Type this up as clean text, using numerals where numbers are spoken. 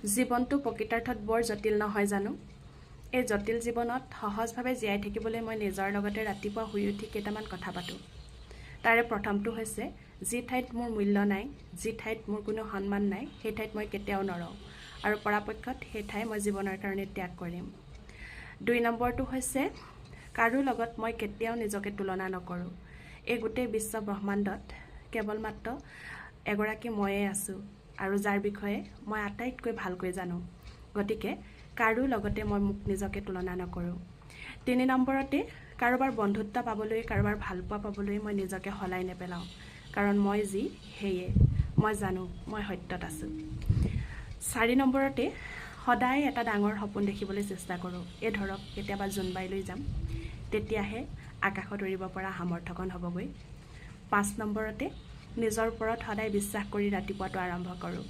জীৱনটো প্ৰকৃতাৰ্থত বৰ জটিল নহয় জানো? এই জটিল জীৱনত সহজভাৱে জীয়াই থাকিবলৈ মই নিজৰ লগতে ৰাতিপুৱা শুই উঠি কেইটামান কথা পাতোঁ। তাৰে প্ৰথমটো হৈছে, যি ঠাইত মোৰ মূল্য নাই, যি ঠাইত মোৰ কোনো সন্মান নাই, সেই ঠাইত মই কেতিয়াও নৰওঁ আৰু পৰাপক্ষত সেই ঠাই মই জীৱনৰ কাৰণে ত্যাগ কৰিম। 2 নম্বৰটো হৈছে, কাৰো লগত মই কেতিয়াও নিজকে তুলনা নকৰোঁ। এই গোটেই বিশ্ব ব্ৰহ্মাণ্ডত কেৱল মাত্ৰ এগৰাকী ময়ে আছোঁ আৰু যাৰ বিষয়ে মই আটাইতকৈ ভালকৈ জানো। গতিকে কাৰো লগতে মই মোক নিজকে তুলনা নকৰোঁ। 3 নম্বৰতে, কাৰোবাৰ বন্ধুত্ব পাবলৈ, কাৰোবাৰ ভালপোৱা পাবলৈ মই নিজকে সলাই নেপেলাওঁ। কাৰণ মই যি, সেয়ে মই জানো মই সত্যত আছোঁ। 4 নম্বৰতে, সদায় এটা ডাঙৰ সপোন দেখিবলৈ চেষ্টা কৰোঁ। এই ধৰক কেতিয়াবা জোনবাইলৈ যাম, তেতিয়াহে আকাশত উৰিব পৰা সামৰ্থ্যকণ হ'বগৈ। 5 নম্বৰতে, নিজৰ ওপৰত সদায় বিশ্বাস কৰি ৰাতিপুৱাটো আৰম্ভ কৰোঁ।